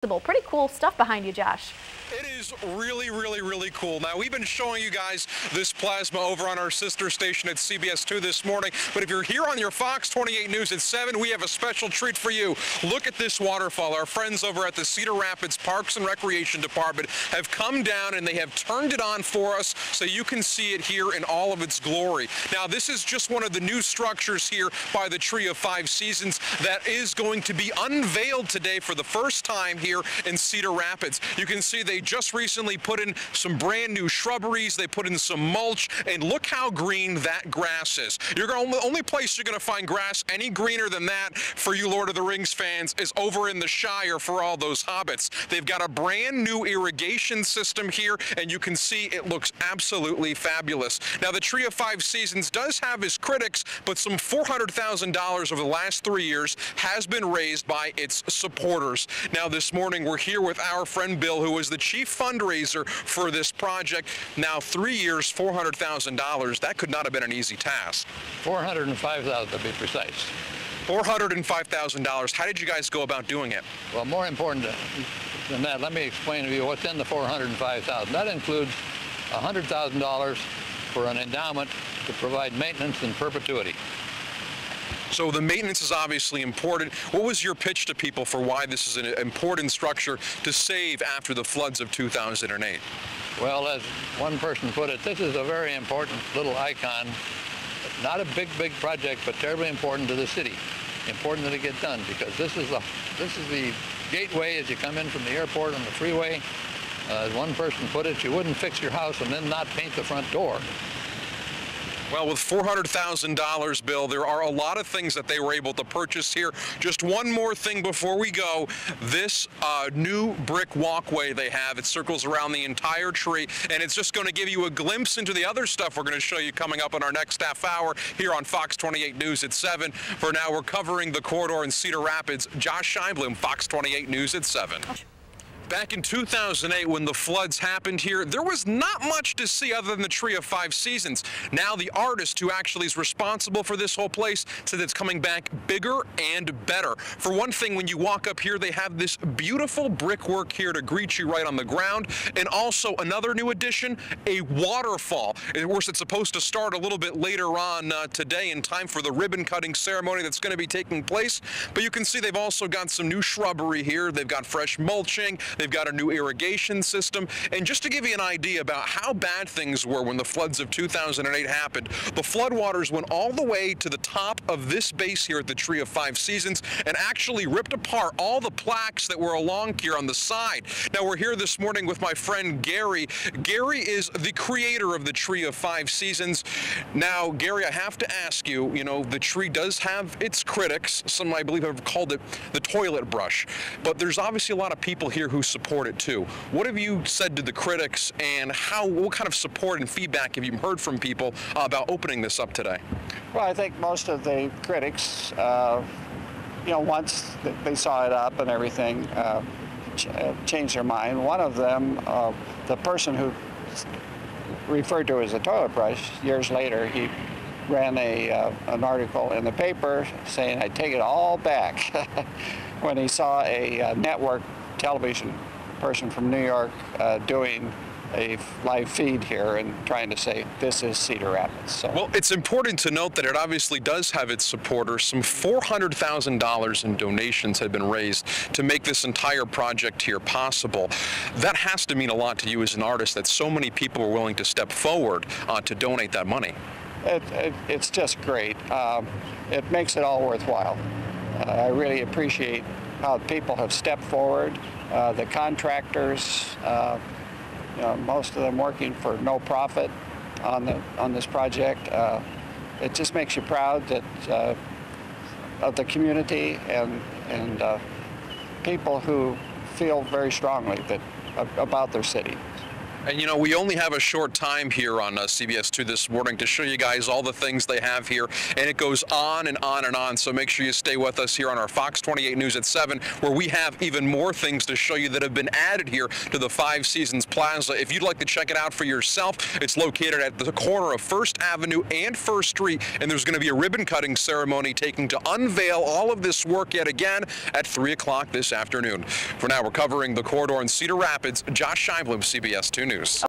Pretty cool stuff behind you, Josh. It is really cool. Now, we've been showing you guys this plasma over on our sister station at CBS2 this morning, but if you're here on your Fox 28 News at 7, we have a special treat for you. Look at this waterfall. Our friends over at the Cedar Rapids Parks and Recreation Department have come down and they have turned it on for us so you can see it here in all of its glory. Now, this is just one of the new structures here by the Tree of Five Seasons that is going to be unveiled today for the first time here in Cedar Rapids. You can see they just recently put in some brand new shrubberies. They put in some mulch, and look how green that grass is. The only place you're going to find grass any greener than that for you Lord of the Rings fans is over in the Shire for all those hobbits. They've got a brand new irrigation system here, and you can see it looks absolutely fabulous. Now, the Tree of Five Seasons does have its critics, but some $400,000 over the last 3 years has been raised by its supporters. Now, this morning we're here with our friend Bill, who is the chief fundraiser for this project. Now, 3 years, $400,000, that could not have been an easy task. $405,000 to be precise. $405,000. How did you guys go about doing it? Well, more important than that, let me explain to you what's in the $405,000. That includes $100,000 for an endowment to provide maintenance in perpetuity. So the maintenance is obviously important. What was your pitch to people for why this is an important structure to save after the floods of 2008? Well, as one person put it, this is a very important little icon. Not a big project, but terribly important to the city. Important that it get done, because this is the gateway as you come in from the airport on the freeway. As one person put it, you wouldn't fix your house and then not paint the front door. Well, with $400,000, Bill, there are a lot of things that they were able to purchase here. Just one more thing before we go. This new brick walkway they have, it circles around the entire tree, and it's just going to give you a glimpse into the other stuff we're going to show you coming up in our next half hour here on Fox 28 News at 7. For now, we're covering the corridor in Cedar Rapids. Josh Scheinblum, Fox 28 News at 7. Back in 2008, when the floods happened here, there was not much to see other than the Tree of Five Seasons. Now the artist who actually is responsible for this whole place said it's coming back bigger and better. For one thing, when you walk up here, they have this beautiful brickwork here to greet you right on the ground, and also another new addition, a waterfall. Of course, it's supposed to start a little bit later on today in time for the ribbon cutting ceremony that's going to be taking place. But you can see they've also got some new shrubbery here. They've got fresh mulching. They've got a new irrigation system. And just to give you an idea about how bad things were when the floods of 2008 happened, the floodwaters went all the way to the top of this base here at the Tree of Five Seasons and actually ripped apart all the plaques that were along here on the side. Now, we're here this morning with my friend Gary. Gary is the creator of the Tree of Five Seasons. Now, Gary, I have to ask you, you know, the tree does have its critics. Some, I believe, have called it the toilet brush. But there's obviously a lot of people here who support it too. What have you said to the critics, and what kind of support and feedback have you heard from people about opening this up today? Well, I think most of the critics, you know, once they saw it up and everything, changed their mind. One of them, the person who referred to it as a toilet brush, years later, he ran an article in the paper saying, "I take it all back," when he saw a network television person from New York doing a live feed here and trying to say this is Cedar Rapids. So. Well, it's important to note that it obviously does have its supporters. Some $400,000 in donations had been raised to make this entire project here possible. That has to mean a lot to you as an artist, that so many people were willing to step forward to donate that money. It's just great. It makes it all worthwhile. I really appreciate how people have stepped forward. The contractors, you know, most of them working for no profit on this project. It just makes you proud that of the community and people who feel very strongly about their city. And you know, we only have a short time here on CBS 2 this morning to show you guys all the things they have here, and it goes on and on and on, so make sure you stay with us here on our Fox 28 News at 7, where we have even more things to show you that have been added here to the Five Seasons Plaza. If you'd like to check it out for yourself, it's located at the corner of 1st Avenue and 1st Street, and there's going to be a ribbon cutting ceremony taking to unveil all of this work yet again at 3 o'clock this afternoon. For now, we're covering the corridor in Cedar Rapids. Josh Scheinblum, CBS 2 News.